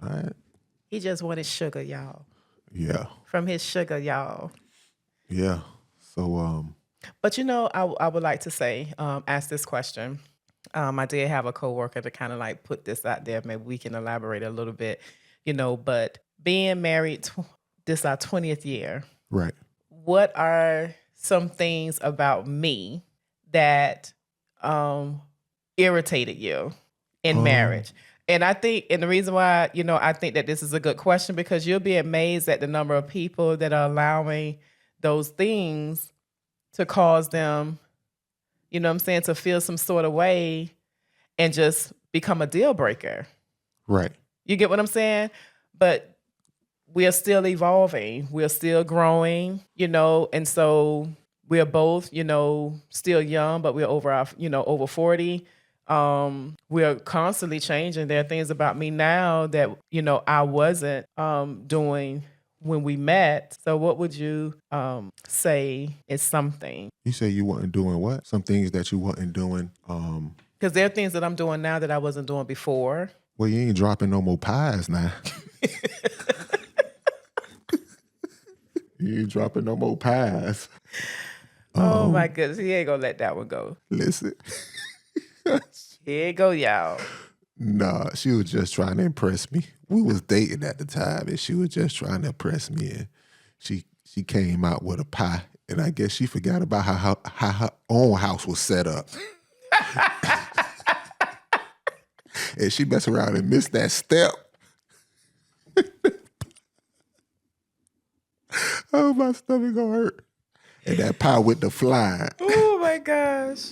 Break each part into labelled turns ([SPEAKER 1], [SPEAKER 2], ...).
[SPEAKER 1] All right.
[SPEAKER 2] He just wanted sugar, y'all.
[SPEAKER 1] Yeah.
[SPEAKER 2] From his sugar, y'all.
[SPEAKER 1] Yeah. So
[SPEAKER 2] But I would like to say, ask this question. I did have a coworker to kind of like put this out there. Maybe we can elaborate a little bit, but being married, this our 20th year.
[SPEAKER 1] right.
[SPEAKER 2] What are some things about me that irritated you in marriage? And I think, and the reason why, I think that this is a good question because you'll be amazed at the number of people that are allowing those things to cause them, to feel some sort of way and just become a deal breaker.
[SPEAKER 1] Right.
[SPEAKER 2] You get what I'm saying? But we are still evolving. We're still growing, and so we're both, still young, but we're over 40. We're constantly changing. There are things about me now that, I wasn't doing when we met. So what would you say is something?
[SPEAKER 1] You say you wasn't doing what? Some things that you wasn't doing.
[SPEAKER 2] Because there are things that I'm doing now that I wasn't doing before.
[SPEAKER 1] Well, you ain't dropping no more pies now. You ain't dropping no more pies.
[SPEAKER 2] Oh my goodness, he ain't gonna let that one go.
[SPEAKER 1] Listen.
[SPEAKER 2] Here you go, y'all.
[SPEAKER 1] Nah, she was just trying to impress me. We was dating at the time, and she was just trying to impress me. And she came out with a pie, and I guess she forgot about how her own house was set up. And she messed around and missed that step. Oh, my stomach gonna hurt. And that pie went to flying.
[SPEAKER 2] Oh my gosh.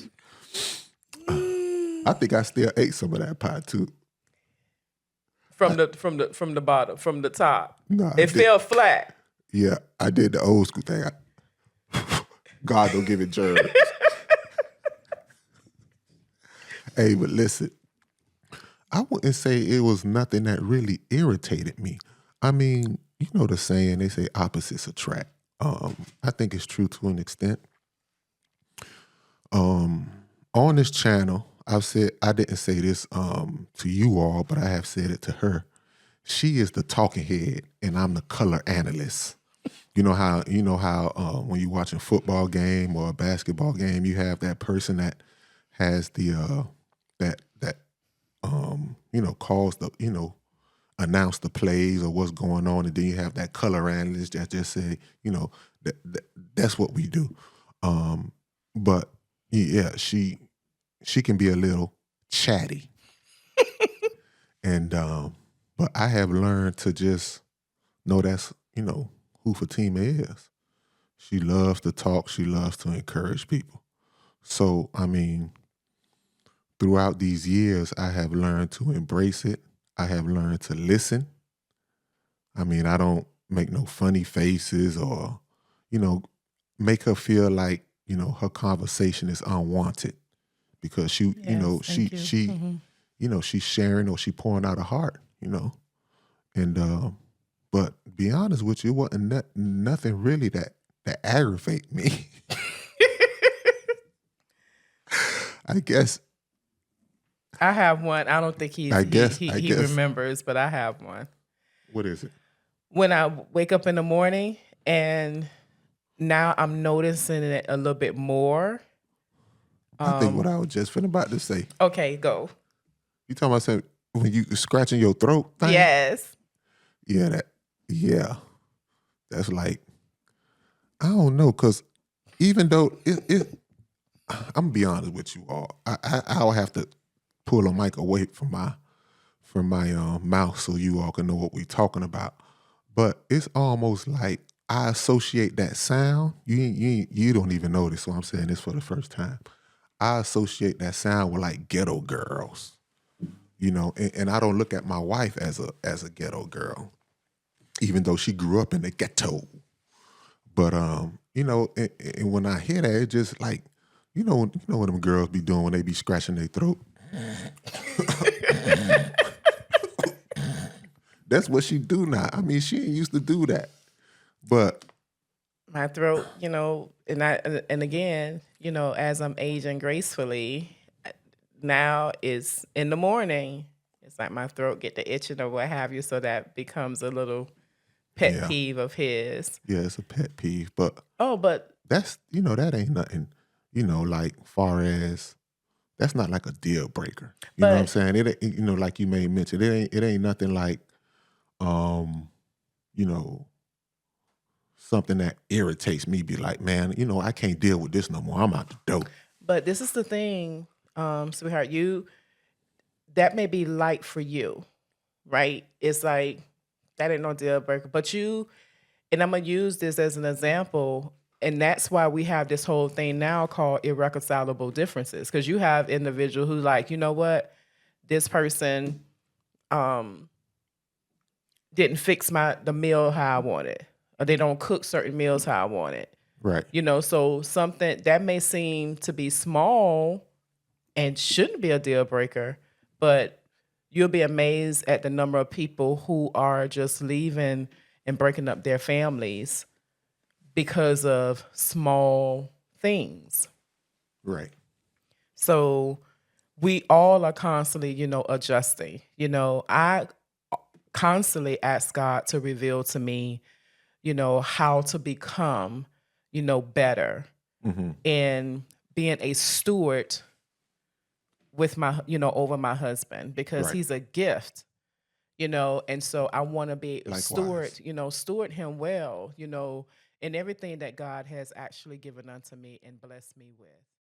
[SPEAKER 1] I think I still ate some of that pie too.
[SPEAKER 2] From the bottom, from the top.
[SPEAKER 1] No,
[SPEAKER 2] it fell flat.
[SPEAKER 1] Yeah, I did the old school thing. God don't give it germs. Hey, but listen, I wouldn't say it was nothing that really irritated me. I mean, you know the saying, they say opposites attract. I think it's true to an extent. On this channel, I've said, I didn't say this to you all, but I have said it to her. She is the talking head, and I'm the color analyst. You know how when you're watching a football game or a basketball game, you have that person that has the calls the announce the plays or what's going on, and then you have that color analyst that just say, that's what we do. But yeah, she can be a little chatty, and but I have learned to just know that's who Fatima is. She loves to talk. She loves to encourage people. So I mean, throughout these years, I have learned to embrace it. I have learned to listen. I mean, I don't make no funny faces or, make her feel like, her conversation is unwanted because she, she's sharing or she pouring out her heart, and, but be honest with you, it wasn't nothing really that aggravate me. I guess.
[SPEAKER 2] I have one. I don't think he remembers, but I have one.
[SPEAKER 1] What is it?
[SPEAKER 2] When I wake up in the morning, and now I'm noticing it a little bit more.
[SPEAKER 1] I think what I was just about to say.
[SPEAKER 2] Okay, go.
[SPEAKER 1] You talking about something when you scratching your throat thing?
[SPEAKER 2] Yes.
[SPEAKER 1] Yeah. That's like, I don't know, because even though I'm gonna be honest with you all, I'll have to pull a mic away from my mouth so you all can know what we're talking about. But it's almost like I associate that sound. You don't even know this, so I'm saying this for the first time. I associate that sound with like ghetto girls, and I don't look at my wife as a ghetto girl, even though she grew up in the ghetto. But and when I hear that, it's just like, what them girls be doing when they be scratching their throat. That's what she do now. I mean, she ain't used to do that, but
[SPEAKER 2] my throat, and again, as I'm aging gracefully, now is in the morning. It's like my throat get the itching or what have you, so that becomes a little pet
[SPEAKER 1] Yeah.
[SPEAKER 2] peeve of his.
[SPEAKER 1] Yeah, it's a pet peeve, but
[SPEAKER 2] Oh, but
[SPEAKER 1] that's that ain't nothing, like far as that's not like a deal breaker. You know what I'm
[SPEAKER 2] but
[SPEAKER 1] saying? It ain't, like you may mention, it ain't nothing like um, you know, something that irritates me, be like, man, I can't deal with this no more. I'm out the door.
[SPEAKER 2] but this is the thing, sweetheart, that may be light for you, right? It's like that ain't no deal breaker. But and I'm gonna use this as an example, and that's why we have this whole thing now called irreconcilable differences. Because you have individual who like, you know what, this person um didn't fix the meal how I wanted, or they don't cook certain meals how I want it.
[SPEAKER 1] Right.
[SPEAKER 2] So something that may seem to be small and shouldn't be a deal breaker, but you'll be amazed at the number of people who are just leaving and breaking up their families because of small things.
[SPEAKER 1] Right.
[SPEAKER 2] So we all are constantly, adjusting. I constantly ask God to reveal to me, how to become, better
[SPEAKER 1] Mm-hmm.
[SPEAKER 2] in being a steward with over my husband, because
[SPEAKER 1] Right.
[SPEAKER 2] he's a gift, and so I want to be
[SPEAKER 1] Likewise.
[SPEAKER 2] steward him well, in everything that God has actually given unto me and blessed me with.